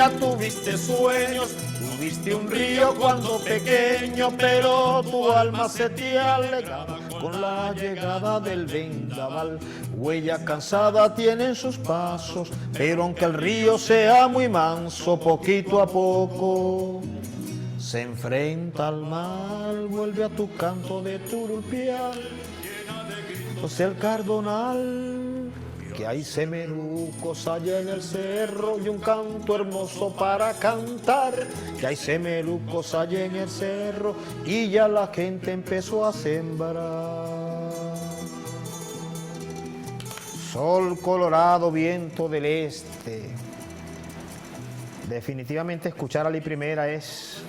día tuviste sueños, tuviste un río cuando pequeño, pero tu alma se te alegaba con la llegada del vendaval. Huella cansada tienen sus pasos, pero aunque el río sea muy manso, poquito a poco se enfrenta al mar. Vuelve a tu canto de turulpial, José el Cardonal, que hay semerucos allá en el cerro y un canto hermoso para cantar, que hay semerucos allá en el cerro y ya la gente empezó a sembrar. Sol colorado, viento del este. Definitivamente escuchar a la primera es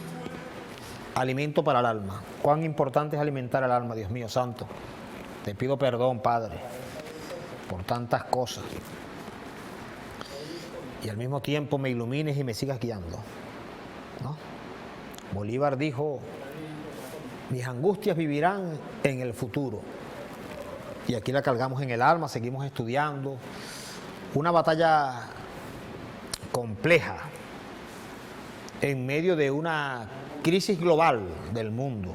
alimento para el alma. Cuán importante es alimentar el alma, Dios mío santo. Te pido perdón, Padre, por tantas cosas. Y al mismo tiempo me ilumines y me sigas guiando, ¿no? Bolívar dijo, mis angustias vivirán en el futuro. Y aquí la cargamos en el alma, seguimos estudiando. Una batalla compleja en medio de una crisis global del mundo,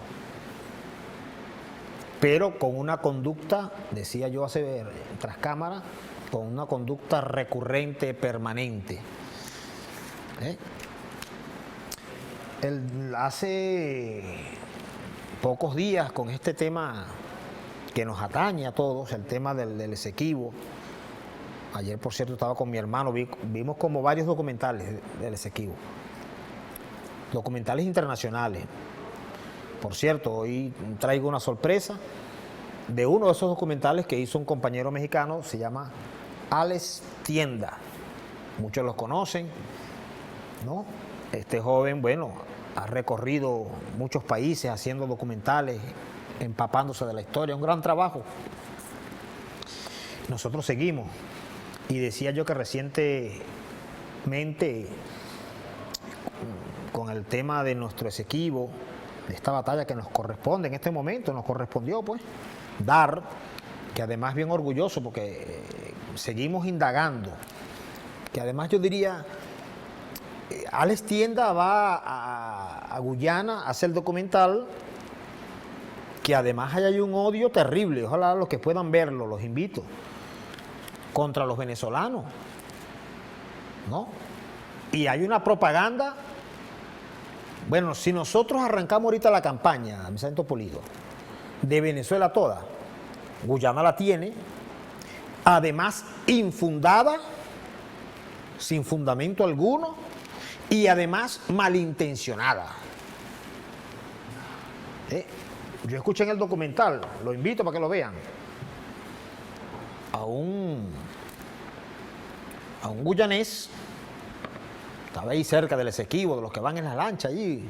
pero con una conducta, decía yo hace tras cámara, con una conducta recurrente, permanente. Hace pocos días, con este tema que nos atañe a todos, el tema del Esequibo, ayer por cierto estaba con mi hermano, vimos como varios documentales del Esequibo, documentales internacionales. Por cierto, hoy traigo una sorpresa de uno de esos documentales que hizo un compañero mexicano, se llama Alex Tienda. Muchos los conocen, ¿no? Este joven, bueno, ha recorrido muchos países haciendo documentales, empapándose de la historia, un gran trabajo. Nosotros seguimos, y decía yo que recientemente, con el tema de nuestro Esequibo, de esta batalla que nos corresponde en este momento, nos correspondió pues dar, que además bien orgulloso porque seguimos indagando, que además yo diría, Alex Tienda va a Guyana a hacer el documental, que además hay un odio terrible, ojalá los que puedan verlo, los invito, contra los venezolanos, ¿no? Y hay una propaganda. Bueno, si nosotros arrancamos ahorita la campaña, me siento Polido, de Venezuela toda, Guyana la tiene, además infundada, sin fundamento alguno, y además malintencionada. Yo escuché en el documental, lo invito para que lo vean, a un guyanés, estaba ahí cerca del Esequibo, de los que van en la lancha allí,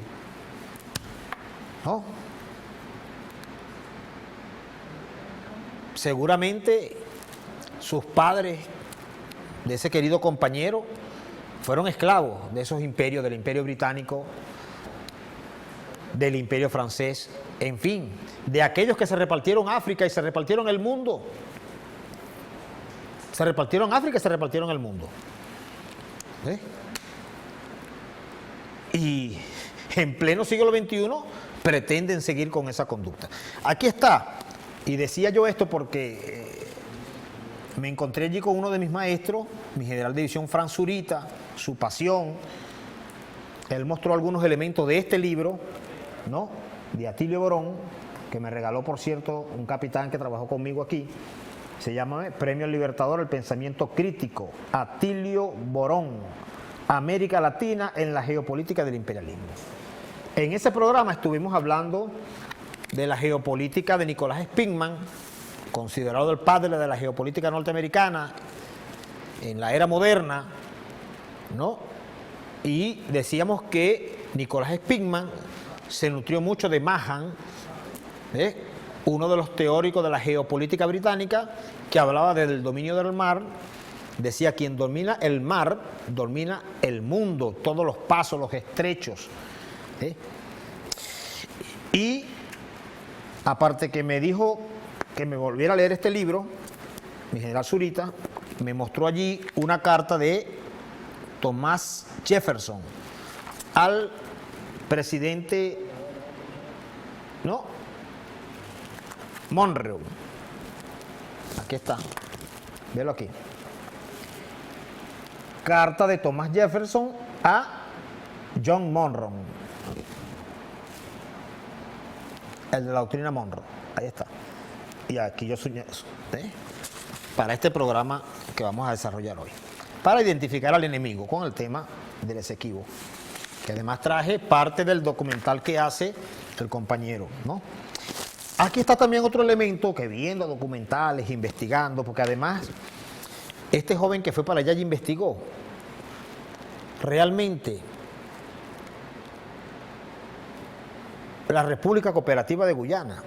¿no? Seguramente sus padres de ese querido compañero fueron esclavos de esos imperios, del imperio británico, del imperio francés, en fin, de aquellos que se repartieron África y se repartieron el mundo. Se repartieron África y se repartieron el mundo. Y en pleno siglo XXI pretenden seguir con esa conducta. Aquí está, y decía yo esto porque me encontré allí con uno de mis maestros, mi general de división Fran Zurita, su pasión. Él mostró algunos elementos de este libro, ¿no?, de Atilio Borón, que me regaló, por cierto, un capitán que trabajó conmigo aquí. Se llama Premio Libertador del Pensamiento Crítico, Atilio Borón, América Latina en la geopolítica del imperialismo. En ese programa estuvimos hablando de la geopolítica de Nicolás Spinman, considerado el padre de la geopolítica norteamericana en la era moderna, ¿no? Y decíamos que Nicolás Spinman se nutrió mucho de Mahan, uno de los teóricos de la geopolítica británica, que hablaba del dominio del mar. Decía, quien domina el mar, domina el mundo, todos los pasos, los estrechos. Y aparte que me dijo que me volviera a leer este libro, mi general Zurita me mostró allí una carta de Thomas Jefferson al presidente, ¿no?, Monroe. Aquí está, véalo aquí. Carta de Thomas Jefferson a John Monroe, el de la doctrina Monroe. Ahí está. Y aquí yo soñé eso, para este programa que vamos a desarrollar hoy, para identificar al enemigo con el tema del Esequibo, que además traje parte del documental que hace el compañero, ¿no? Aquí está también otro elemento que, viendo documentales, investigando, porque además este joven que fue para allá y investigó, realmente la República Cooperativa de Guyana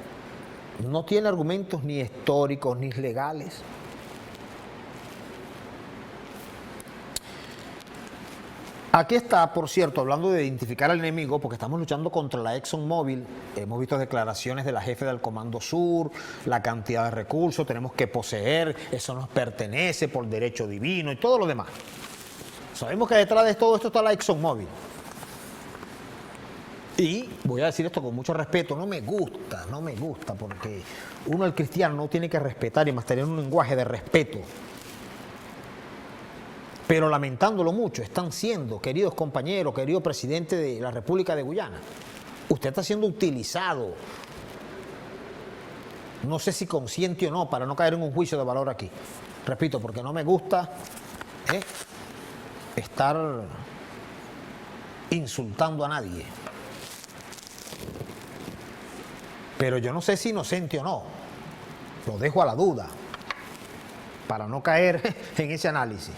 no tiene argumentos ni históricos ni legales. Aquí está, por cierto, hablando de identificar al enemigo, porque estamos luchando contra la ExxonMobil. Hemos visto declaraciones de la jefe del Comando Sur, la cantidad de recursos, tenemos que poseer, eso nos pertenece por derecho divino y todo lo demás. Sabemos que detrás de todo esto está la ExxonMobil. Y voy a decir esto con mucho respeto, no me gusta, porque uno, el cristiano, no tiene que respetar y más tener un lenguaje de respeto. Pero lamentándolo mucho, están siendo, queridos compañeros, querido presidente de la República de Guyana, usted está siendo utilizado, no sé si consciente o no, para no caer en un juicio de valor aquí. Repito, porque no me gusta estar insultando a nadie. Pero yo no sé si inocente o no, lo dejo a la duda, para no caer en ese análisis.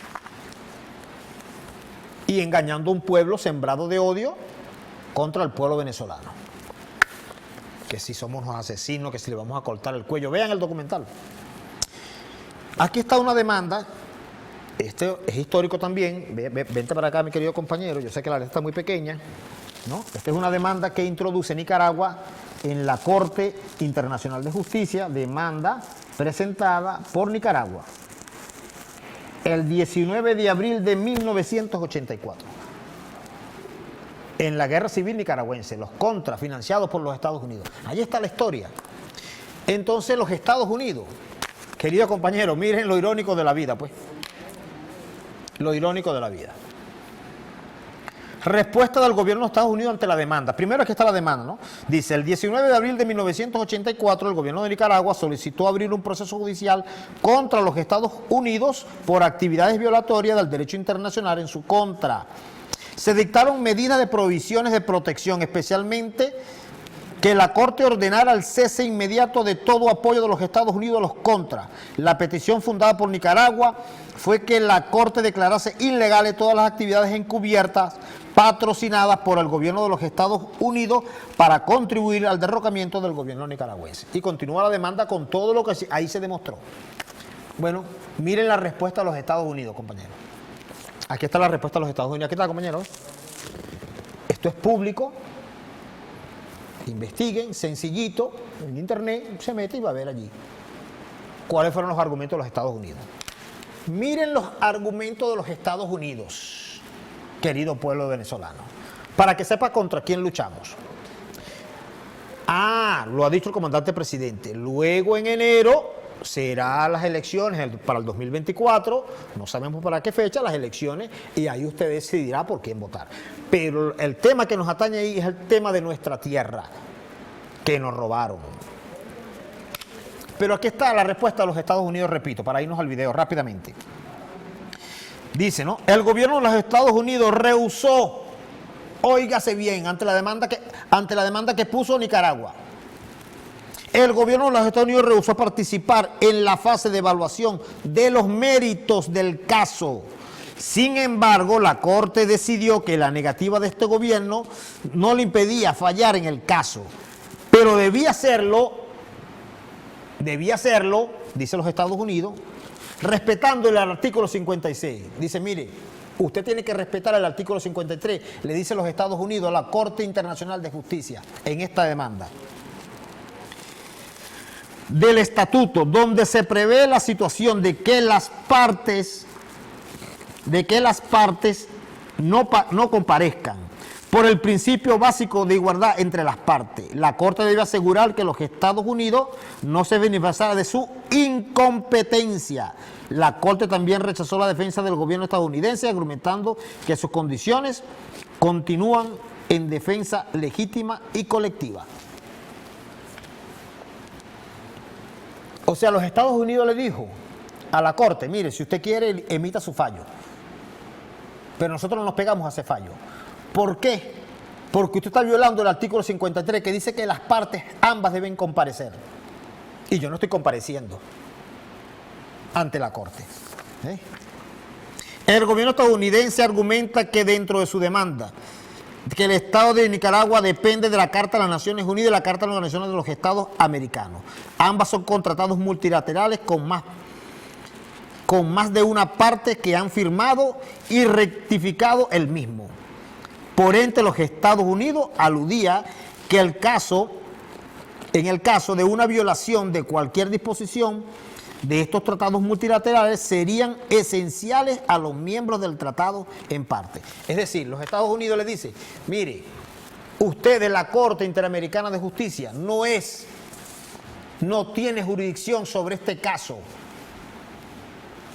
Y engañando a un pueblo sembrado de odio contra el pueblo venezolano. Que si somos unos asesinos, que si le vamos a cortar el cuello. Vean el documental. Aquí está una demanda, este es histórico también, vente para acá mi querido compañero, yo sé que la letra está muy pequeña, ¿no? Esta es una demanda que introduce Nicaragua en la Corte Internacional de Justicia, demanda presentada por Nicaragua el 19 de abril de 1984. En la guerra civil nicaragüense, los contras financiados por los Estados Unidos. Ahí está la historia. Entonces los Estados Unidos, queridos compañeros, miren lo irónico de la vida, pues. Lo irónico de la vida. Respuesta del gobierno de Estados Unidos ante la demanda. Primero, aquí está la demanda, ¿no? Dice, el 19 de abril de 1984, el gobierno de Nicaragua solicitó abrir un proceso judicial contra los Estados Unidos por actividades violatorias del derecho internacional en su contra. Se dictaron medidas de provisiones de protección, especialmente que la Corte ordenara el cese inmediato de todo apoyo de los Estados Unidos a los contras. La petición fundada por Nicaragua fue que la Corte declarase ilegales todas las actividades encubiertas patrocinadas por el gobierno de los Estados Unidos para contribuir al derrocamiento del gobierno nicaragüense. Y continúa la demanda con todo lo que ahí se demostró. Bueno, miren la respuesta de los Estados Unidos, compañeros. Aquí está la respuesta de los Estados Unidos. Aquí está, compañeros. Esto es público. Investiguen, sencillito, en internet, se mete y va a ver allí cuáles fueron los argumentos de los Estados Unidos. Miren los argumentos de los Estados Unidos, querido pueblo venezolano, para que sepa contra quién luchamos. Lo ha dicho el comandante presidente, luego en enero serán las elecciones para el 2024, no sabemos para qué fecha las elecciones, y ahí usted decidirá por quién votar. Pero el tema que nos atañe ahí es el tema de nuestra tierra, que nos robaron. Pero aquí está la respuesta de los Estados Unidos, repito, para irnos al video rápidamente. Dice, ¿no? El gobierno de los Estados Unidos rehusó, óigase bien, ante la demanda que puso Nicaragua. El gobierno de los Estados Unidos rehusó participar en la fase de evaluación de los méritos del caso. Sin embargo, la Corte decidió que la negativa de este gobierno no le impedía fallar en el caso, pero debía hacerlo, dice los Estados Unidos, respetando el artículo 56. Dice, mire, usted tiene que respetar el artículo 53, le dice los Estados Unidos a la Corte Internacional de Justicia en esta demanda del estatuto, donde se prevé la situación de que las partes no comparezcan por el principio básico de igualdad entre las partes. La Corte debe asegurar que los Estados Unidos no se beneficiarán de su incompetencia. La Corte también rechazó la defensa del gobierno estadounidense, argumentando que sus condiciones continúan en defensa legítima y colectiva. O sea, los Estados Unidos le dijo a la Corte, mire, si usted quiere, emita su fallo. Pero nosotros no nos pegamos a ese fallo. ¿Por qué? Porque usted está violando el artículo 53 que dice que las partes ambas deben comparecer. Y yo no estoy compareciendo ante la Corte. El gobierno estadounidense argumenta que dentro de su demanda, que el Estado de Nicaragua depende de la Carta de las Naciones Unidas y la Carta de las Naciones de los Estados Americanos. Ambas son tratados multilaterales con más de una parte que han firmado y rectificado el mismo. Por ende, los Estados Unidos aludía que en el caso de una violación de cualquier disposición de estos tratados multilaterales serían esenciales a los miembros del tratado en parte. Es decir, los Estados Unidos le dicen, mire, usted de la Corte Interamericana de Justicia no tiene jurisdicción sobre este caso.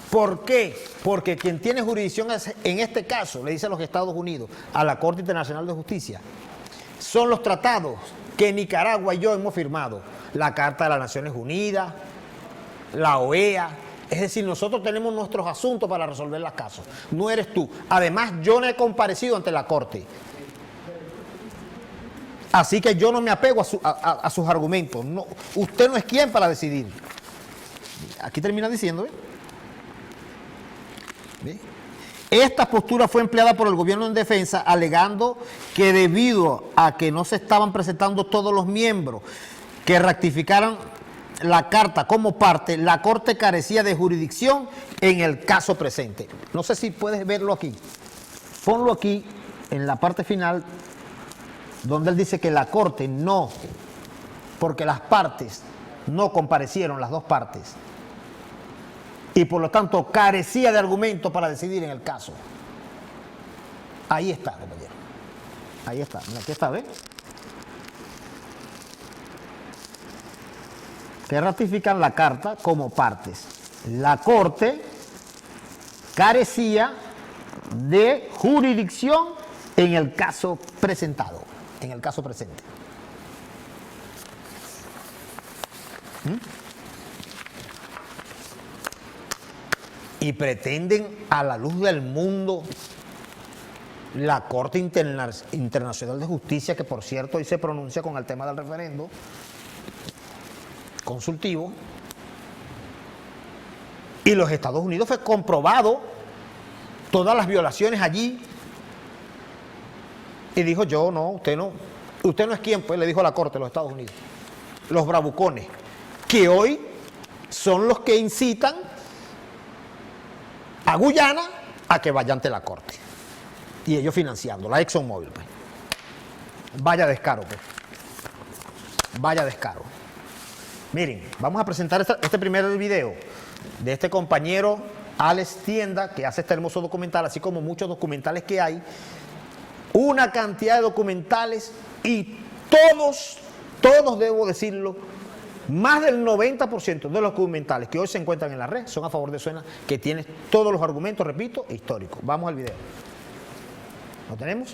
¿Por qué? Porque quien tiene jurisdicción en este caso, le dice a los Estados Unidos, a la Corte Internacional de Justicia, son los tratados que Nicaragua y yo hemos firmado. La Carta de las Naciones Unidas, la OEA. Es decir, nosotros tenemos nuestros asuntos para resolver los casos. No eres tú. Además, yo no he comparecido ante la Corte. Así que yo no me apego a sus argumentos. No, usted no es quien para decidir. Aquí termina diciendo, ¿Ve? Esta postura fue empleada por el gobierno en defensa, alegando que debido a que no se estaban presentando todos los miembros que ratificaran la carta como parte, la Corte carecía de jurisdicción en el caso presente. No sé si puedes verlo aquí. Ponlo aquí en la parte final, donde él dice que la Corte no, porque las partes no comparecieron, las dos partes, y por lo tanto carecía de argumentos para decidir en el caso. Ahí está, compañero. Ahí está. Mira, aquí está, ¿ves? Que ratifican la carta como partes. La Corte carecía de jurisdicción en el caso presentado, en el caso presente. Y pretenden a la luz del mundo la Corte Internacional de Justicia, que por cierto hoy se pronuncia con el tema del referendo consultivo, y los Estados Unidos fue comprobado todas las violaciones allí, y dijo yo no, usted no es quien, pues le dijo a la Corte de los Estados Unidos, los bravucones, que hoy son los que incitan a Guyana a que vaya ante la Corte. Y ellos financiando, la ExxonMobil, pues. Vaya descaro, pues. Vaya descaro. Miren, vamos a presentar este primer video de este compañero Alex Tienda, que hace este hermoso documental, así como muchos documentales que hay. Una cantidad de documentales y todos debo decirlo, más del 90% de los documentales que hoy se encuentran en la red son a favor de Suena, que tiene todos los argumentos, repito, históricos. Vamos al video. ¿Lo tenemos?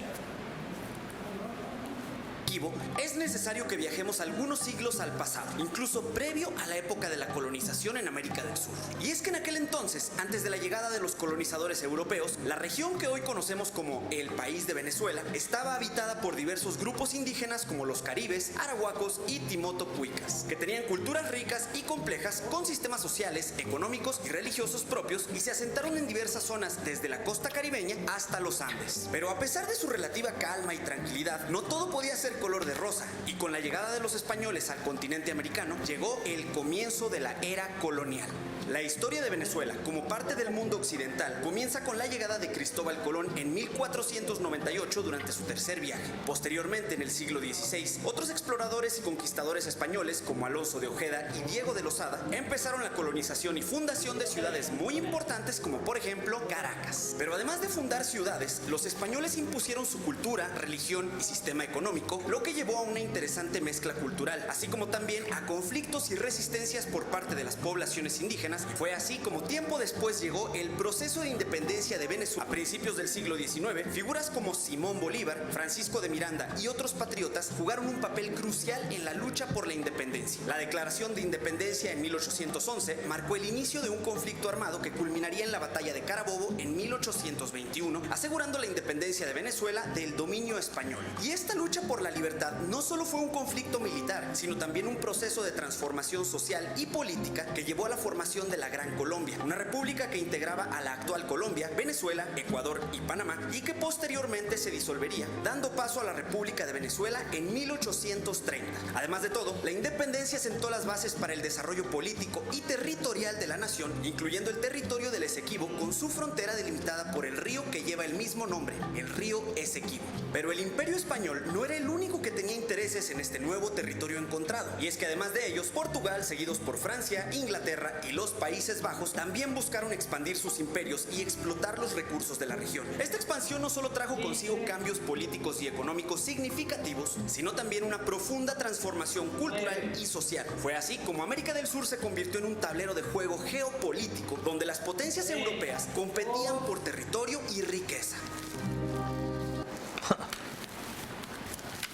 Es necesario que viajemos algunos siglos al pasado, incluso previo a la época de la colonización en América del Sur. Y es que en aquel entonces, antes de la llegada de los colonizadores europeos, la región que hoy conocemos como el país de Venezuela estaba habitada por diversos grupos indígenas como los caribes, arahuacos y timotopuicas, que tenían culturas ricas y complejas con sistemas sociales, económicos y religiosos propios, y se asentaron en diversas zonas desde la costa caribeña hasta los Andes. Pero a pesar de su relativa calma y tranquilidad, no todo podía ser color de rosa, y con la llegada de los españoles al continente americano, llegó el comienzo de la era colonial. La historia de Venezuela, como parte del mundo occidental, comienza con la llegada de Cristóbal Colón en 1498 durante su tercer viaje. Posteriormente, en el siglo XVI, otros exploradores y conquistadores españoles, como Alonso de Ojeda y Diego de Lozada, empezaron la colonización y fundación de ciudades muy importantes, como por ejemplo Caracas. Pero además de fundar ciudades, los españoles impusieron su cultura, religión y sistema económico, lo que llevó a una interesante mezcla cultural, así como también a conflictos y resistencias por parte de las poblaciones indígenas. Y fue así como tiempo después llegó el proceso de independencia de Venezuela. A principios del siglo XIX, figuras como Simón Bolívar, Francisco de Miranda y otros patriotas jugaron un papel crucial en la lucha por la independencia. La Declaración de Independencia en 1811 marcó el inicio de un conflicto armado que culminaría en la Batalla de Carabobo en 1821, asegurando la independencia de Venezuela del dominio español. Y esta lucha por la libertad no solo fue un conflicto militar, sino también un proceso de transformación social y política que llevó a la formación de la Gran Colombia, una república que integraba a la actual Colombia, Venezuela, Ecuador y Panamá, y que posteriormente se disolvería, dando paso a la República de Venezuela en 1830. Además de todo, la independencia sentó las bases para el desarrollo político y territorial de la nación, incluyendo el territorio del Esequibo, con su frontera delimitada por el río que lleva el mismo nombre, el río Esequibo. Pero el Imperio Español no era el único que tenía intereses en este nuevo territorio encontrado, y es que además de ellos, Portugal, seguidos por Francia, Inglaterra y los Países Bajos, también buscaron expandir sus imperios y explotar los recursos de la región. Esta expansión no solo trajo consigo cambios políticos y económicos significativos, sino también una profunda transformación cultural y social. Fue así como América del Sur se convirtió en un tablero de juego geopolítico, donde las potencias europeas competían por territorio y riqueza.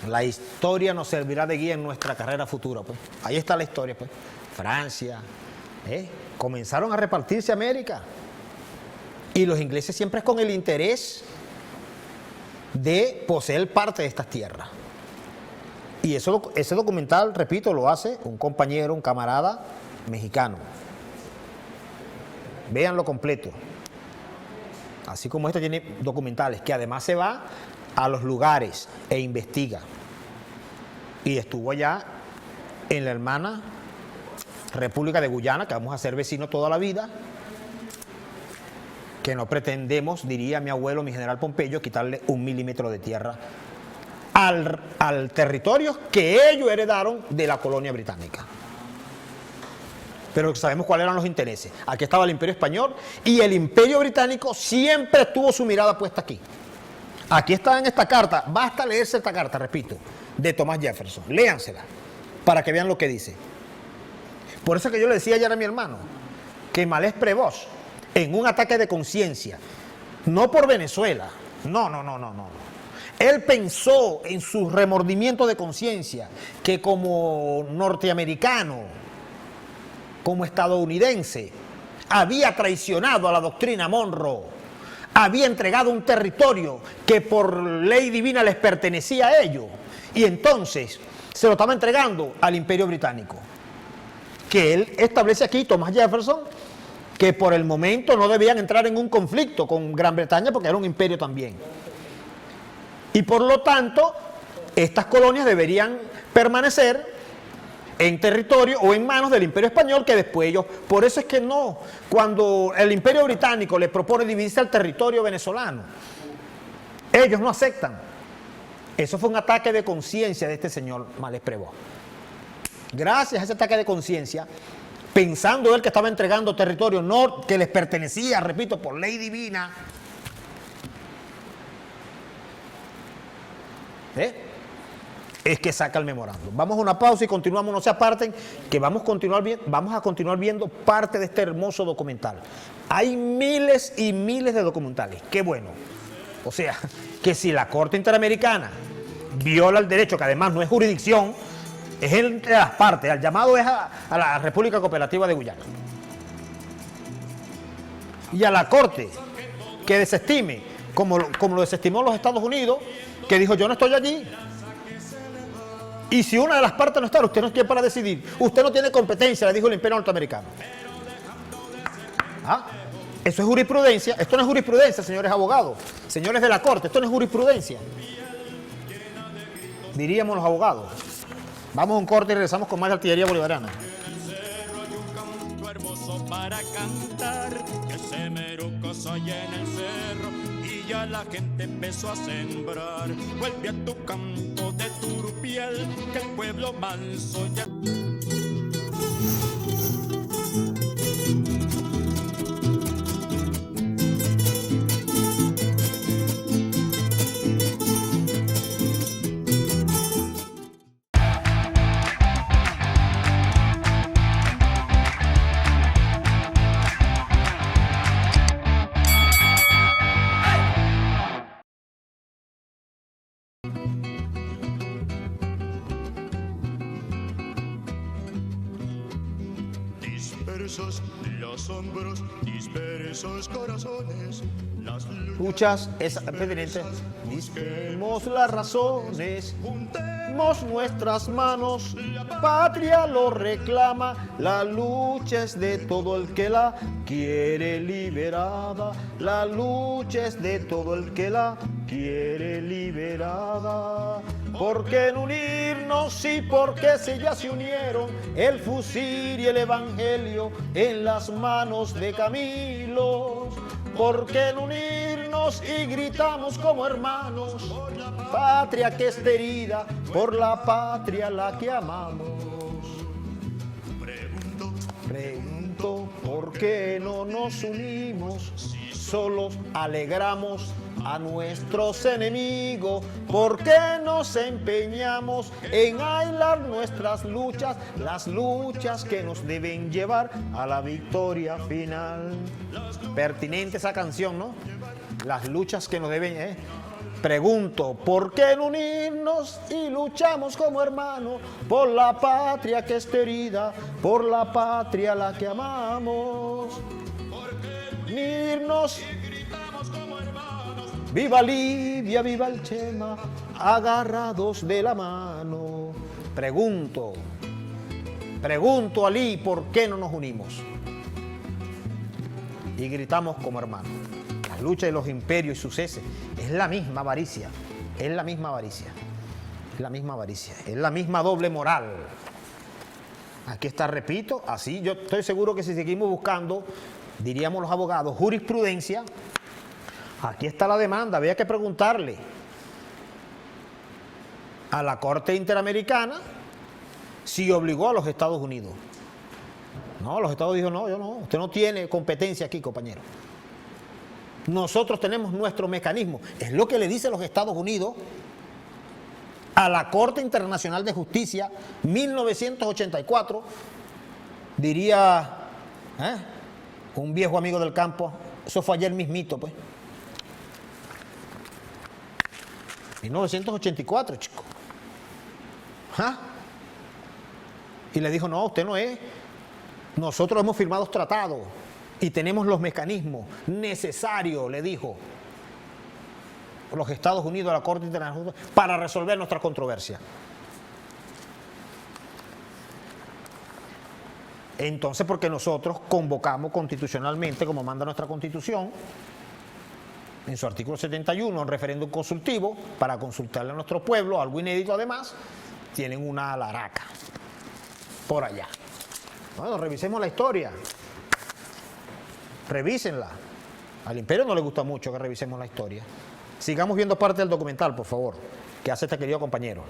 La historia nos servirá de guía en nuestra carrera futura, pues. Ahí está la historia, pues. Francia, comenzaron a repartirse América. Y los ingleses siempre es con el interés de poseer parte de estas tierras. Y ese documental, repito, lo hace un compañero, un camarada mexicano. Véanlo completo. Así como este tiene documentales, que además se va a los lugares e investiga. Y estuvo allá en la hermana República de Guyana, que vamos a ser vecinos toda la vida, que no pretendemos, diría mi abuelo, mi general Pompeyo, quitarle 1 milímetro de tierra al territorio que ellos heredaron de la colonia británica. Pero sabemos cuáles eran los intereses. Aquí estaba el Imperio Español y el Imperio Británico siempre tuvo su mirada puesta aquí. Aquí está en esta carta, basta leerse esta carta, repito, de Thomas Jefferson. Léansela para que vean lo que dice. Por eso que yo le decía ayer a mi hermano que Malés Prevost, en un ataque de conciencia, no por Venezuela, no. Él pensó en su remordimiento de conciencia que como norteamericano, como estadounidense, había traicionado a la doctrina Monroe, había entregado un territorio que por ley divina les pertenecía a ellos, y entonces se lo estaba entregando al Imperio Británico. Que él establece aquí, Thomas Jefferson, que por el momento no debían entrar en un conflicto con Gran Bretaña porque era un imperio también. Y por lo tanto, estas colonias deberían permanecer en territorio o en manos del Imperio Español, que después ellos... Por eso es que no, cuando el Imperio Británico le propone dividirse al territorio venezolano, ellos no aceptan. Eso fue un ataque de conciencia de este señor Malés Prevost. Gracias a ese ataque de conciencia, pensando él que estaba entregando territorio no que les pertenecía, repito, por ley divina, es que saca el memorándum. Vamos a una pausa y continuamos, no se aparten, que vamos a continuar viendo parte de este hermoso documental. Hay miles y miles de documentales, qué bueno. O sea, que si la Corte Interamericana viola el derecho, que además no es jurisdicción, es entre las partes, el llamado es a la República Cooperativa de Guyana. Y a la Corte que desestime, como lo desestimó los Estados Unidos, que dijo yo no estoy allí. Y si una de las partes no está, usted no es quien para decidir. Usted no tiene competencia, le dijo el Imperio Norteamericano. Eso es jurisprudencia. Esto no es jurisprudencia, señores abogados, señores de la Corte, esto no es jurisprudencia. diríamos los abogados. Vamos a un corte y regresamos con más de Artillería Bolivariana. Hermoso para cantar, que se merucos allá en el cerro y ya la gente empezó a sembrar. Vuelve a tu canto de Turupiel, que el pueblo manso ya. Dispersos los hombros, dispersos corazones, las Luchas, es pertinente. Disquemos las razones, juntemos nuestras manos, patria lo reclama, la lucha es de todo el que la quiere liberada, la lucha es de todo el que la quiere liberada. ¿Por qué no unirnos y por qué si ya se unieron el fusil y el evangelio en las manos de Camilo? ¿Por qué no unirnos y gritamos como hermanos? Patria que está herida, por la patria la que amamos. Pregunto, ¿por qué no nos unimos? Solos alegramos a nuestros enemigos. ¿Por qué nos empeñamos en aislar nuestras luchas? Las luchas que nos deben llevar a la victoria final. Pertinente esa canción, ¿no? Las luchas que nos deben... Pregunto, ¿por qué no unirnos y luchamos como hermanos por la patria que está herida, por la patria la que amamos? Unirnos, viva Libia, viva el Chema, agarrados de la mano. Pregunto, Ali, ¿por qué no nos unimos? Y gritamos como hermanos. La lucha de los imperios y sus heces es la misma avaricia, es la misma avaricia, es la misma avaricia, es la misma doble moral. Aquí está, repito, así yo estoy seguro que si seguimos buscando, diríamos los abogados, jurisprudencia, aquí está la demanda. Había que preguntarle a la Corte Interamericana si obligó a los Estados Unidos. No, los Estados Unidos dijo, no, usted no tiene competencia aquí, compañero. Nosotros tenemos nuestro mecanismo. Es lo que le dice los Estados Unidos a la Corte Internacional de Justicia, 1984, diría un viejo amigo del campo, eso fue ayer mismito, pues. 1984, chico. Y le dijo, no, usted no es. Nosotros hemos firmado tratados y tenemos los mecanismos necesarios, le dijo los Estados Unidos a la Corte Internacional para resolver nuestra controversia. Entonces, porque nosotros convocamos constitucionalmente, como manda nuestra Constitución, en su artículo 71, en referéndum consultivo, para consultarle a nuestro pueblo, algo inédito además, tienen una alaraca por allá. Bueno, revisemos la historia. Revísenla. Al imperio no le gusta mucho que revisemos la historia. Sigamos viendo parte del documental, por favor, que hace este querido compañero.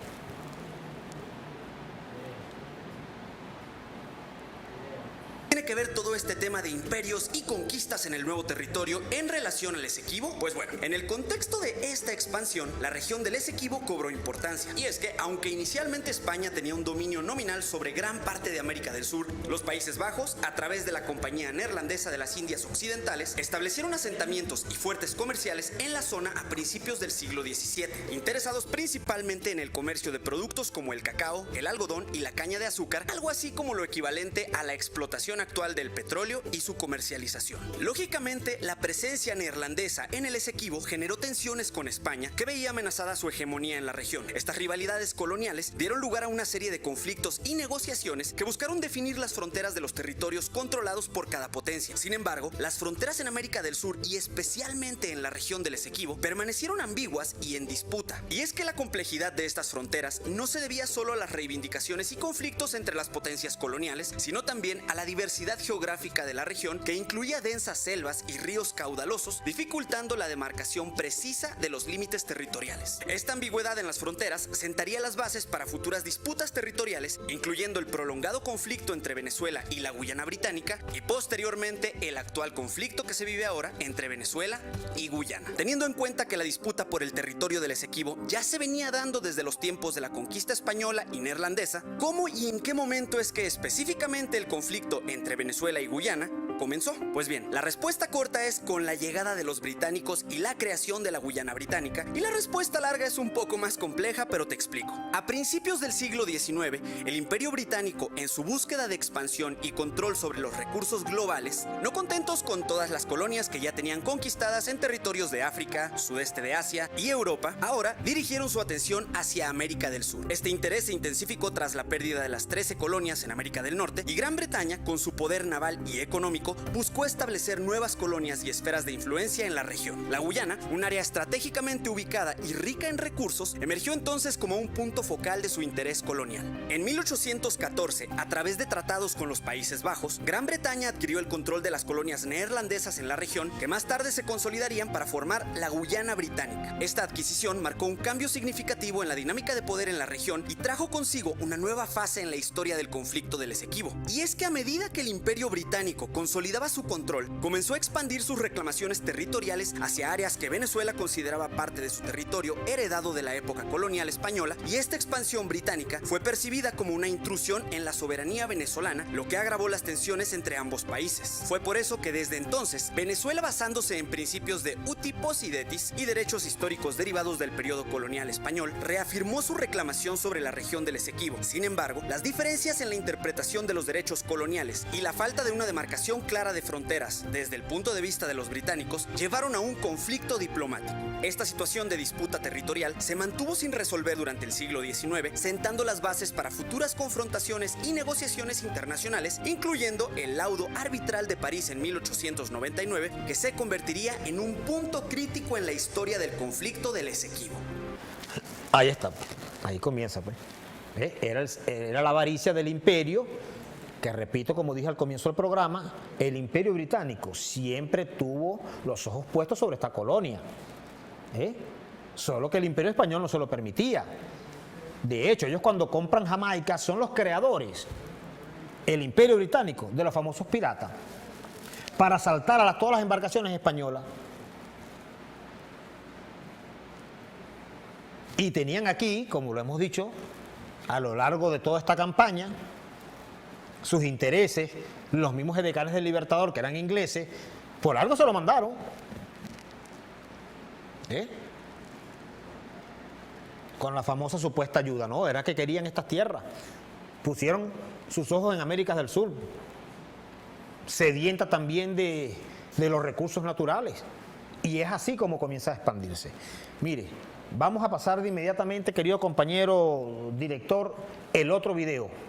¿Tiene que ver todo este tema de imperios y conquistas en el nuevo territorio en relación al Esequibo? Pues bueno, en el contexto de esta expansión, la región del Esequibo cobró importancia. Y es que, aunque inicialmente España tenía un dominio nominal sobre gran parte de América del Sur, los Países Bajos, a través de la Compañía Neerlandesa de las Indias Occidentales, establecieron asentamientos y fuertes comerciales en la zona a principios del siglo XVII, interesados principalmente en el comercio de productos como el cacao, el algodón y la caña de azúcar, algo así como lo equivalente a la explotación actual del petróleo y su comercialización. Lógicamente, la presencia neerlandesa en el Esequibo generó tensiones con España, que veía amenazada su hegemonía en la región. Estas rivalidades coloniales dieron lugar a una serie de conflictos y negociaciones que buscaron definir las fronteras de los territorios controlados por cada potencia. Sin embargo, las fronteras en América del Sur y especialmente en la región del Esequibo permanecieron ambiguas y en disputa. Y es que la complejidad de estas fronteras no se debía solo a las reivindicaciones y conflictos entre las potencias coloniales, sino también a la diversidad geográfica de la región, que incluía densas selvas y ríos caudalosos, dificultando la demarcación precisa de los límites territoriales. Esta ambigüedad en las fronteras sentaría las bases para futuras disputas territoriales, incluyendo el prolongado conflicto entre Venezuela y la Guyana Británica y posteriormente el actual conflicto que se vive ahora entre Venezuela y Guyana. Teniendo en cuenta que la disputa por el territorio del Esequibo ya se venía dando desde los tiempos de la conquista española y neerlandesa, ¿cómo y en qué momento es que específicamente el conflicto entre Venezuela y Guyana comenzó? Pues bien, la respuesta corta es con la llegada de los británicos y la creación de la Guyana Británica, y la respuesta larga es un poco más compleja, pero te explico. A principios del siglo XIX, el Imperio Británico, en su búsqueda de expansión y control sobre los recursos globales, no contentos con todas las colonias que ya tenían conquistadas en territorios de África, sudeste de Asia y Europa, ahora dirigieron su atención hacia América del Sur. Este interés se intensificó tras la pérdida de las 13 colonias en América del Norte, y Gran Bretaña, con su poder naval y económico, buscó establecer nuevas colonias y esferas de influencia en la región. La Guyana, un área estratégicamente ubicada y rica en recursos, emergió entonces como un punto focal de su interés colonial. En 1814, a través de tratados con los Países Bajos, Gran Bretaña adquirió el control de las colonias neerlandesas en la región, que más tarde se consolidarían para formar la Guyana Británica. Esta adquisición marcó un cambio significativo en la dinámica de poder en la región y trajo consigo una nueva fase en la historia del conflicto del Esequibo. Y es que a medida que el Imperio Británico consolidaba su control, comenzó a expandir sus reclamaciones territoriales hacia áreas que Venezuela consideraba parte de su territorio heredado de la época colonial española, y esta expansión británica fue percibida como una intrusión en la soberanía venezolana, lo que agravó las tensiones entre ambos países. Fue por eso que desde entonces, Venezuela, basándose en principios de uti possidetis y derechos históricos derivados del periodo colonial español, reafirmó su reclamación sobre la región del Esequibo. Sin embargo, las diferencias en la interpretación de los derechos coloniales y la falta de una demarcación clara de fronteras desde el punto de vista de los británicos llevaron a un conflicto diplomático. Esta situación de disputa territorial se mantuvo sin resolver durante el siglo XIX, sentando las bases para futuras confrontaciones y negociaciones internacionales, incluyendo el laudo arbitral de París en 1899, que se convertiría en un punto crítico en la historia del conflicto del Esequibo. Ahí está, ahí comienza, pues. Era la avaricia del imperio, que repito, como dije al comienzo del programa, el Imperio Británico siempre tuvo los ojos puestos sobre esta colonia, solo que el Imperio Español no se lo permitía. De hecho, ellos cuando compran Jamaica son los creadores, el Imperio Británico, de los famosos piratas, para asaltar a todas las embarcaciones españolas. Y tenían aquí, como lo hemos dicho, a lo largo de toda esta campaña, sus intereses, los mismos edecanes del Libertador, que eran ingleses, por algo se lo mandaron. Con la famosa supuesta ayuda, ¿no? Era que querían estas tierras. Pusieron sus ojos en América del Sur, sedienta también de los recursos naturales. Y es así como comienza a expandirse. Mire, vamos a pasar de inmediatamente, querido compañero director, el otro video.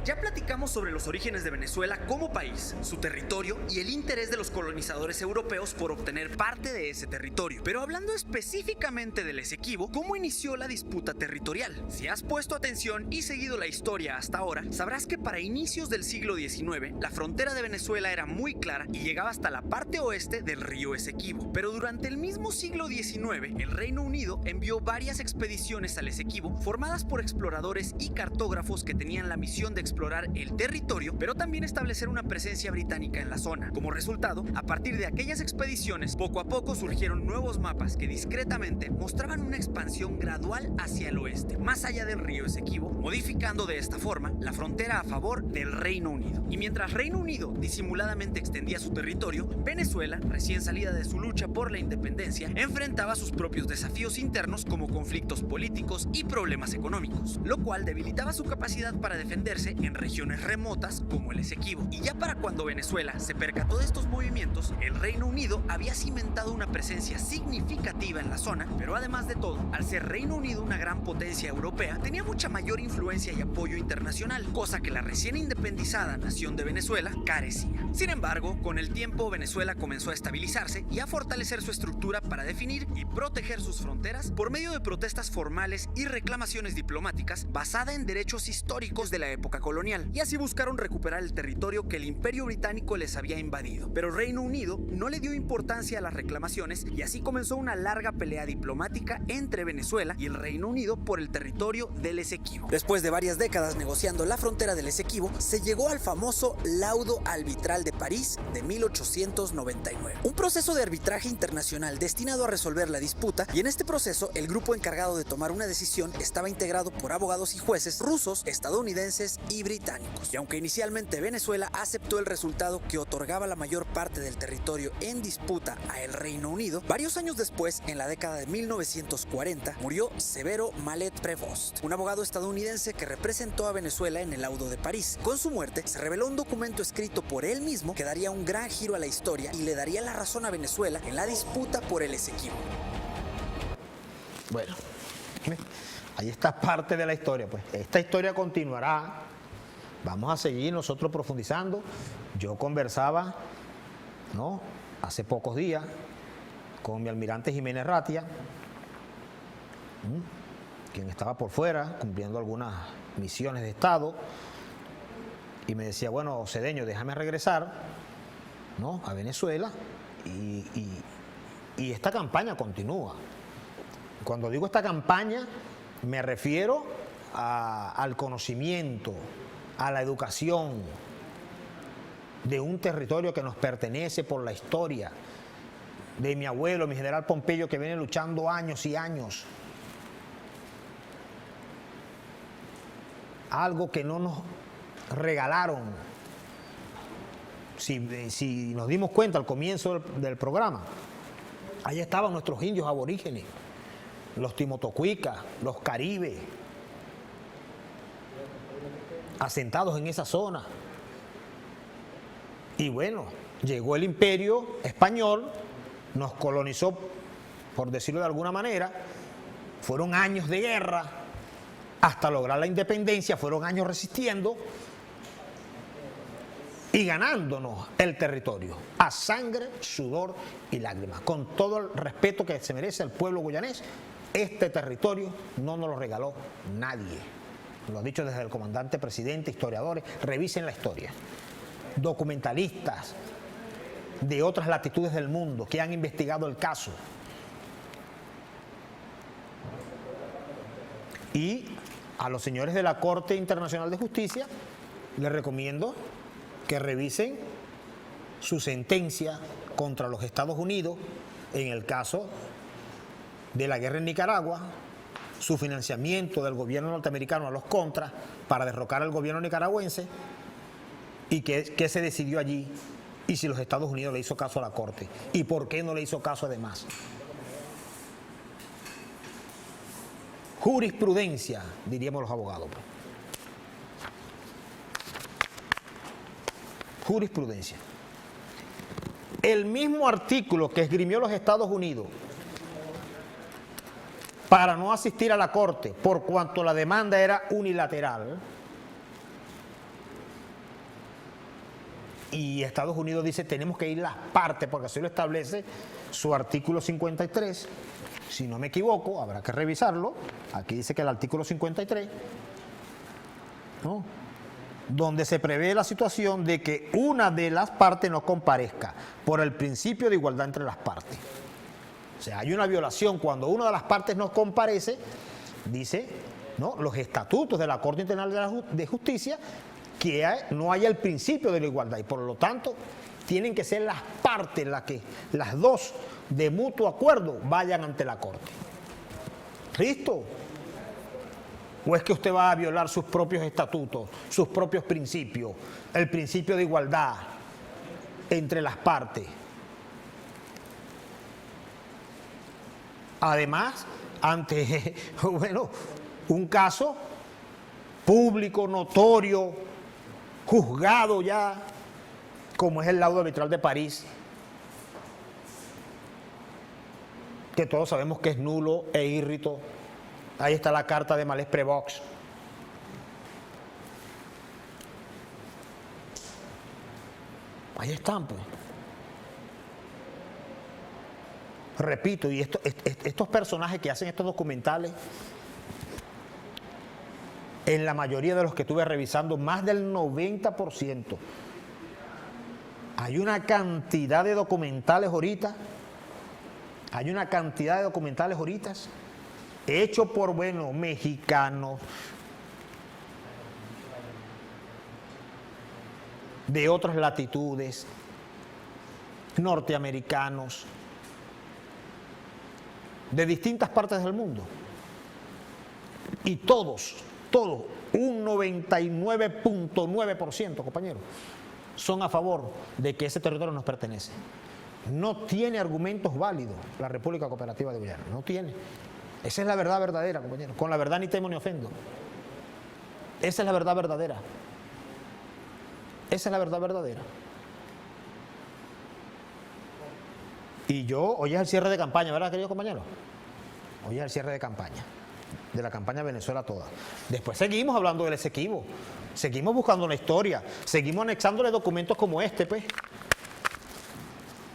Ya platicamos sobre los orígenes de Venezuela como país, su territorio y el interés de los colonizadores europeos por obtener parte de ese territorio. Pero hablando específicamente del Esequibo, ¿cómo inició la disputa territorial? Si has puesto atención y seguido la historia hasta ahora, sabrás que para inicios del siglo XIX, la frontera de Venezuela era muy clara y llegaba hasta la parte oeste del río Esequibo. Pero durante el mismo siglo XIX, el Reino Unido envió varias expediciones al Esequibo, formadas por exploradores y cartógrafos que tenían la misión de explorar el territorio, pero también establecer una presencia británica en la zona. Como resultado, a partir de aquellas expediciones, poco a poco surgieron nuevos mapas que discretamente mostraban una expansión gradual hacia el oeste, más allá del río Esequibo, modificando de esta forma la frontera a favor del Reino Unido. Y mientras Reino Unido disimuladamente extendía su territorio, Venezuela, recién salida de su lucha por la independencia, enfrentaba sus propios desafíos internos como conflictos políticos y problemas económicos, lo cual debilitaba su capacidad para defenderse en regiones remotas como el Esequibo. Y ya para cuando Venezuela se percató de estos movimientos, el Reino Unido había cimentado una presencia significativa en la zona, pero además de todo, al ser Reino Unido una gran potencia europea, tenía mucha mayor influencia y apoyo internacional, cosa que la recién independizada nación de Venezuela carecía. Sin embargo, con el tiempo Venezuela comenzó a estabilizarse y a fortalecer su estructura para definir y proteger sus fronteras por medio de protestas formales y reclamaciones diplomáticas basada en derechos históricos de la época colonial, y así buscaron recuperar el territorio que el Imperio Británico les había invadido. Pero Reino Unido no le dio importancia a las reclamaciones y así comenzó una larga pelea diplomática entre Venezuela y el Reino Unido por el territorio del Esequibo. Después de varias décadas negociando la frontera del Esequibo, se llegó al famoso Laudo Arbitral de París de 1899, un proceso de arbitraje internacional destinado a resolver la disputa, y en este proceso el grupo encargado de tomar una decisión estaba integrado por abogados y jueces rusos, estadounidenses y británicos. Y aunque inicialmente Venezuela aceptó el resultado que otorgaba la mayor parte del territorio en disputa a el Reino Unido, varios años después, en la década de 1940, murió Severo Mallet-Prevost, un abogado estadounidense que representó a Venezuela en el Laudo de París. Con su muerte, se reveló un documento escrito por él mismo que daría un gran giro a la historia y le daría la razón a Venezuela en la disputa por el Esequibo. Bueno, ahí está parte de la historia. Pues esta historia continuará. Vamos a seguir nosotros profundizando. Yo conversaba, ¿no?, hace pocos días con mi almirante Jiménez Ratia, quien estaba por fuera cumpliendo algunas misiones de Estado, y me decía, bueno, Cedeño, déjame regresar, ¿no?, a Venezuela, y esta campaña continúa. Cuando digo esta campaña, me refiero al conocimiento, a la educación de un territorio que nos pertenece por la historia de mi abuelo, mi general Pompeyo, que viene luchando años y años. Algo que no nos regalaron. Si nos dimos cuenta al comienzo del programa, ahí estaban nuestros indios aborígenes, los timotocuicas, los caribes, asentados en esa zona. Y bueno, llegó el Imperio Español, nos colonizó, por decirlo de alguna manera. Fueron años de guerra hasta lograr la independencia, fueron años resistiendo y ganándonos el territorio a sangre, sudor y lágrimas. Con todo el respeto que se merece el pueblo guyanés, este territorio no nos lo regaló nadie. Lo han dicho desde el comandante presidente, historiadores, revisen la historia. Documentalistas de otras latitudes del mundo que han investigado el caso. Y a los señores de la Corte Internacional de Justicia les recomiendo que revisen su sentencia contra los Estados Unidos en el caso de la guerra en Nicaragua, su financiamiento del gobierno norteamericano a los contras para derrocar al gobierno nicaragüense, y qué se decidió allí, y si los Estados Unidos le hizo caso a la Corte, y por qué no le hizo caso además. Jurisprudencia, diríamos los abogados. Jurisprudencia. El mismo artículo que esgrimió los Estados Unidos para no asistir a la Corte por cuanto la demanda era unilateral, y Estados Unidos dice tenemos que ir las partes porque así lo establece su artículo 53, si no me equivoco, habrá que revisarlo. Aquí dice que el artículo 53, ¿no?, donde se prevé la situación de que una de las partes no comparezca por el principio de igualdad entre las partes. O sea, hay una violación cuando una de las partes no comparece, dice, ¿no?, los estatutos de la Corte Internacional de Justicia, que no haya el principio de la igualdad, y por lo tanto tienen que ser las partes las dos de mutuo acuerdo vayan ante la Corte. ¿Listo? ¿O es que usted va a violar sus propios estatutos, sus propios principios, el principio de igualdad entre las partes? Además, ante, bueno, un caso público, notorio, juzgado ya, como es el laudo arbitral de París, que todos sabemos que es nulo e írrito. Ahí está la carta de Malés Prevost. Ahí están, pues. Repito, y estos personajes que hacen estos documentales, en la mayoría de los que estuve revisando, más del 90%, hay una cantidad de documentales ahorita, hechos por, bueno, mexicanos, de otras latitudes, norteamericanos, de distintas partes del mundo. Y todos, un 99.9%, compañeros, son a favor de que ese territorio nos pertenece. No tiene argumentos válidos la República Cooperativa de Guyana, no tiene. Esa es la verdad verdadera, compañeros. Con la verdad ni temo ni ofendo. Esa es la verdad verdadera. Esa es la verdad verdadera. Y hoy es el cierre de campaña, ¿verdad, queridos compañeros? Hoy es el cierre de campaña, de la campaña Venezuela toda. Después seguimos hablando del Esequibo, seguimos buscando una historia, seguimos anexándole documentos como este, pues,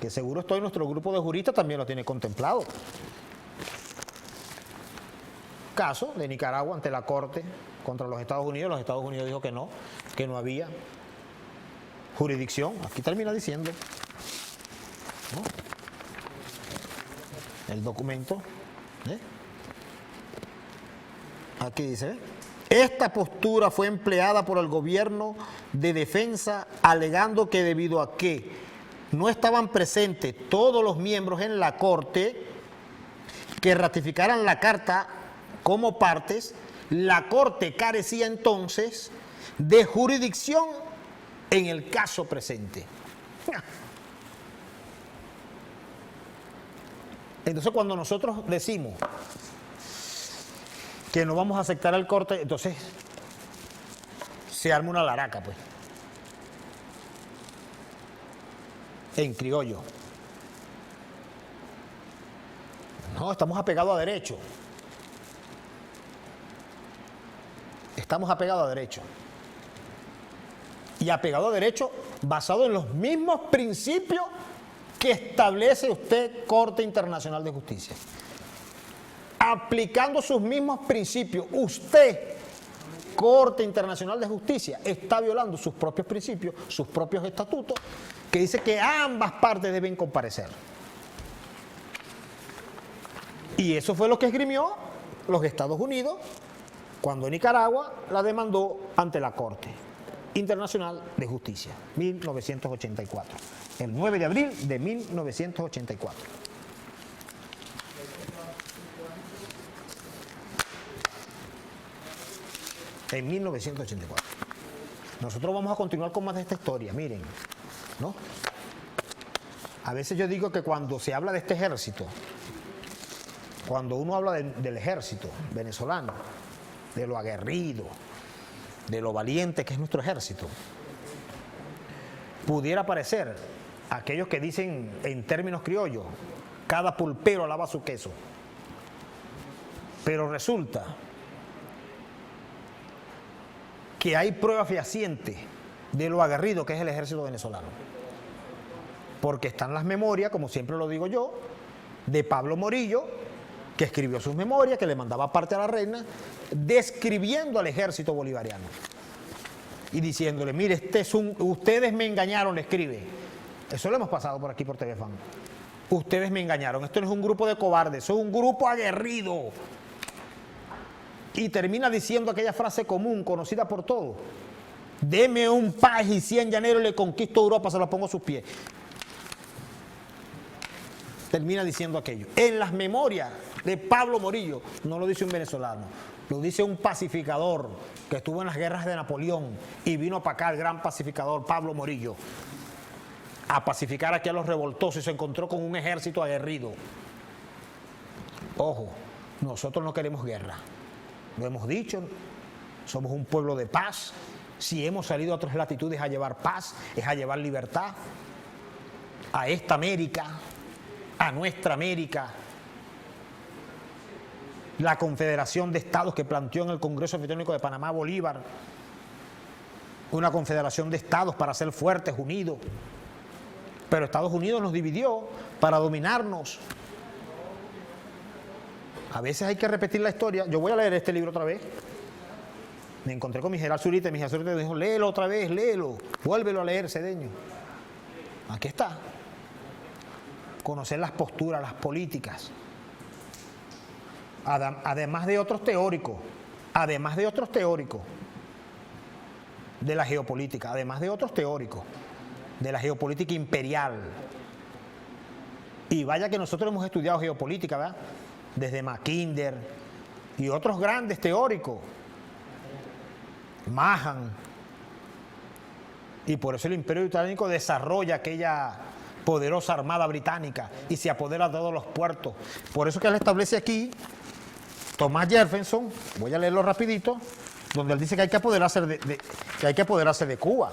que seguro nuestro grupo de juristas también lo tiene contemplado. Caso de Nicaragua ante la Corte contra los Estados Unidos dijo que no había jurisdicción. Aquí termina diciendo, ¿no?, el documento, aquí dice: esta postura fue empleada por el gobierno de defensa alegando que debido a que no estaban presentes todos los miembros en la Corte que ratificaran la carta como partes, la Corte carecía entonces de jurisdicción en el caso presente. Entonces, cuando nosotros decimos que no vamos a aceptar el corte, entonces se arma una laraca, pues, en criollo. No, estamos apegados a derecho. Estamos apegados a derecho. Y apegado a derecho basado en los mismos principios que establece usted, Corte Internacional de Justicia. Aplicando sus mismos principios, usted, Corte Internacional de Justicia, está violando sus propios principios, sus propios estatutos, que dice que ambas partes deben comparecer. Y eso fue lo que esgrimió los Estados Unidos cuando Nicaragua la demandó ante la Corte Internacional de Justicia, 1984, el 9 de abril de 1984. En 1984. Nosotros vamos a continuar con más de esta historia, miren, ¿no? A veces yo digo que cuando se habla de este ejército, cuando uno habla del ejército venezolano, de lo aguerrido, de lo valiente que es nuestro ejército, pudiera parecer aquellos que dicen en términos criollos, cada pulpero alaba su queso. Pero resulta que hay pruebas fehacientes de lo aguerrido que es el ejército venezolano. Porque están las memorias, como siempre lo digo yo, de Pablo Morillo, que escribió sus memorias, que le mandaba parte a la reina, describiendo al ejército bolivariano. Y diciéndole, mire, ustedes me engañaron, le escribe. Eso lo hemos pasado por aquí por TV Fan. Ustedes me engañaron, esto no es un grupo de cobardes, es un grupo aguerrido. Y termina diciendo aquella frase común, conocida por todos: deme un paje y 100 llaneros y le conquisto Europa, se lo pongo a sus pies. Termina diciendo aquello. En las memorias de Pablo Morillo, no lo dice un venezolano, lo dice un pacificador que estuvo en las guerras de Napoleón y vino para acá el gran pacificador Pablo Morillo a pacificar aquí a los revoltosos y se encontró con un ejército aguerrido. Ojo, nosotros no queremos guerra. Lo hemos dicho, somos un pueblo de paz, Si hemos salido a otras latitudes a llevar paz, es a llevar libertad a esta América, a nuestra América. La Confederación de Estados que planteó en el Congreso Tectónico de Panamá Bolívar, una confederación de Estados para ser fuertes, unidos. Pero Estados Unidos nos dividió para dominarnos. A veces hay que repetir la historia. Yo voy a leer este libro otra vez. Me encontré con mi general Zurita y mi general Zurita me dijo, léelo otra vez, léelo, vuélvelo a leer, Cedeño. Aquí está. Conocer las posturas, las políticas. Además de otros teóricos, de la geopolítica, además de otros teóricos, de la geopolítica imperial. Y vaya que nosotros hemos estudiado geopolítica, ¿verdad? Desde Mackinder y otros grandes teóricos. Mahan, y por eso el Imperio Británico desarrolla aquella poderosa armada británica y se apodera de todos los puertos. Por eso que él establece aquí, Thomas Jefferson, voy a leerlo rapidito, donde él dice que hay que apoderarse de Cuba.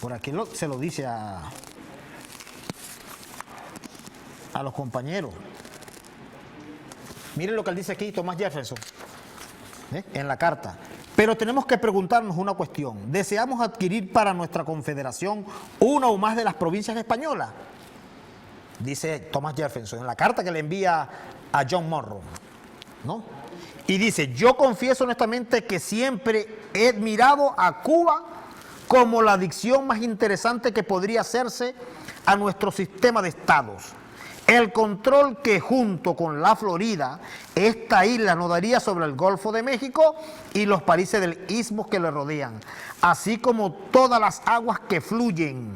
Por aquí se lo dice a los compañeros. Miren lo que él dice aquí, Thomas Jefferson, en la carta. Pero tenemos que preguntarnos una cuestión. ¿Deseamos adquirir para nuestra confederación una o más de las provincias españolas? Dice Thomas Jefferson en la carta que le envía a John Monroe, ¿no? Y dice, yo confieso honestamente que siempre he admirado a Cuba como la adicción más interesante que podría hacerse a nuestro sistema de estados. El control que junto con la Florida, esta isla nos daría sobre el Golfo de México y los países del istmo que le rodean, así como todas las aguas que fluyen.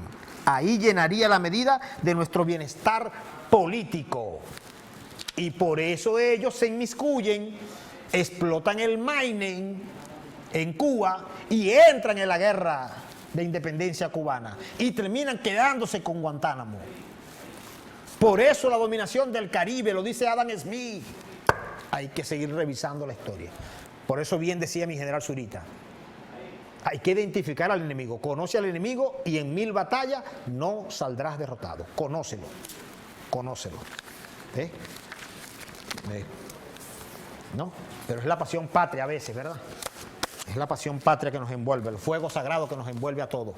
Ahí llenaría la medida de nuestro bienestar político. Y por eso ellos se inmiscuyen, explotan el mining en Cuba y entran en la guerra de independencia cubana y terminan quedándose con Guantánamo. Por eso la dominación del Caribe, lo dice Adam Smith. Hay que seguir revisando la historia. Por eso bien decía mi general Zurita, hay que identificar al enemigo. Conoce al enemigo y en 1000 batallas no saldrás derrotado. Conócelo. ¿No? Pero es la pasión patria a veces, ¿verdad? Es la pasión patria que nos envuelve, el fuego sagrado que nos envuelve a todos.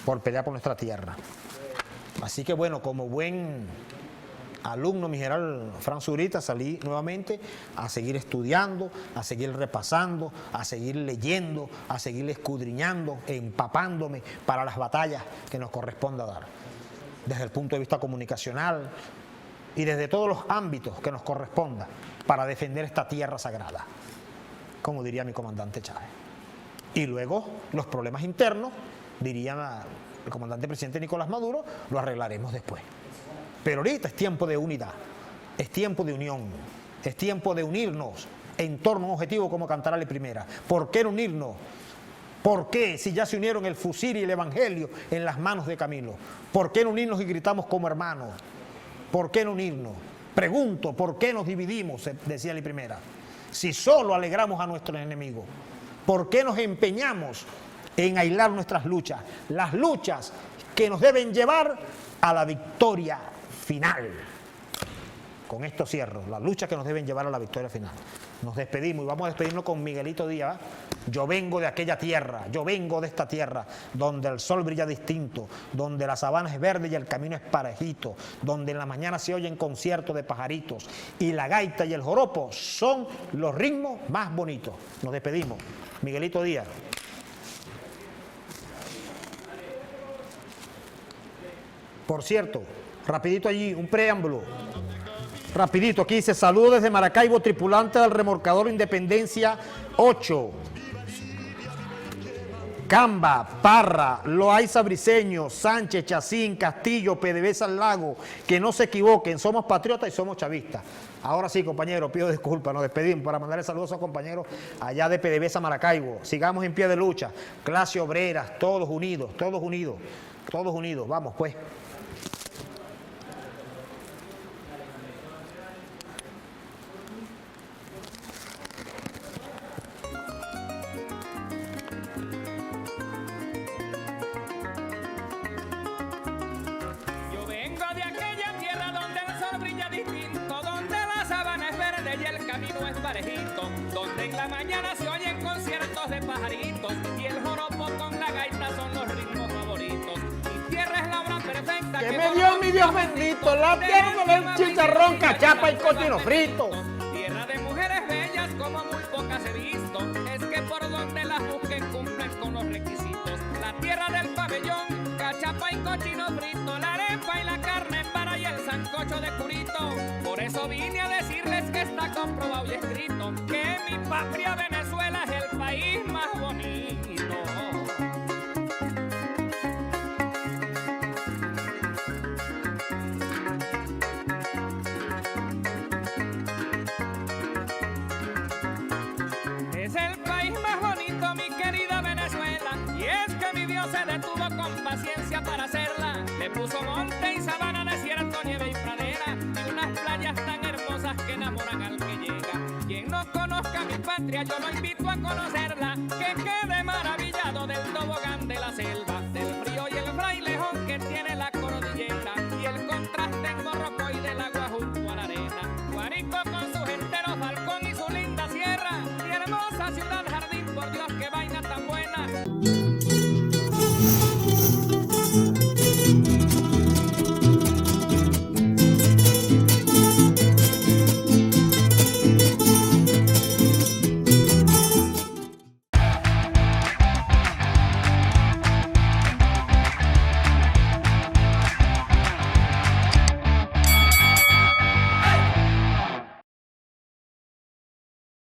Por pelear por nuestra tierra. Así que bueno, como buen alumno, mi general Fran Zurita, salí nuevamente a seguir estudiando, a seguir repasando, a seguir leyendo, a seguir escudriñando, empapándome para las batallas que nos corresponda dar. Desde el punto de vista comunicacional y desde todos los ámbitos que nos corresponda para defender esta tierra sagrada, como diría mi comandante Chávez. Y luego los problemas internos, diría el comandante presidente Nicolás Maduro, lo arreglaremos después. Pero ahorita es tiempo de unidad, es tiempo de unión, es tiempo de unirnos en torno a un objetivo como Cantarale Primera. ¿Por qué no unirnos? ¿Por qué, si ya se unieron el fusil y el evangelio en las manos de Camilo? ¿Por qué no unirnos y gritamos como hermanos? ¿Por qué no unirnos? Pregunto, ¿por qué nos dividimos? Decía la Primera. Si solo alegramos a nuestros enemigos, ¿por qué nos empeñamos en aislar nuestras luchas? Las luchas que nos deben llevar a la victoria final. Con esto cierro, las luchas que nos deben llevar a la victoria final. Nos despedimos y vamos a despedirnos con Miguelito Díaz. Yo vengo de aquella tierra, yo vengo de esta tierra donde el sol brilla distinto, donde la sabana es verde y el camino es parejito, donde en la mañana se oyen conciertos de pajaritos y la gaita y el joropo son los ritmos más bonitos. Nos despedimos. Miguelito Díaz. Por cierto, rapidito allí, un preámbulo. Rapidito, aquí dice, saludos desde Maracaibo, tripulante del remolcador Independencia 8. Camba, Parra, Loaiza Briceño, Sánchez, Chacín, Castillo, PDVSA al Lago, que no se equivoquen, somos patriotas y somos chavistas. Ahora sí, compañeros, pido disculpas, nos despedimos para mandarle saludos a los compañeros allá de PDVSA Maracaibo. Sigamos en pie de lucha, clase obrera, todos unidos, todos unidos, todos unidos. Vamos pues. En la mañana se oyen conciertos de pajaritos y el joropo con la gaita son los ritmos favoritos. Mi tierra es la obra perfecta que me dio mi Dios bendito, la tierra del chicharrón, cachapa y cochino frito. Tierra de mujeres bellas como muy pocas he visto, es que por donde las busquen cumplen con los requisitos. La tierra del pabellón, cachapa y cochino frito, la arepa y la carne para y el sancocho de curito. Por eso vine a decirles que está comprobado y escrito que mi patria Venezuela es el país más bonito. Es el país más bonito, mi querida Venezuela, y es que mi Dios se detuvo con paciencia para hacerla. Le puso monte y sabana, desierto, nieve y pradera, y unas playas tan hermosas que enamoran al que llega. Quien no conozca mi patria, yo lo invito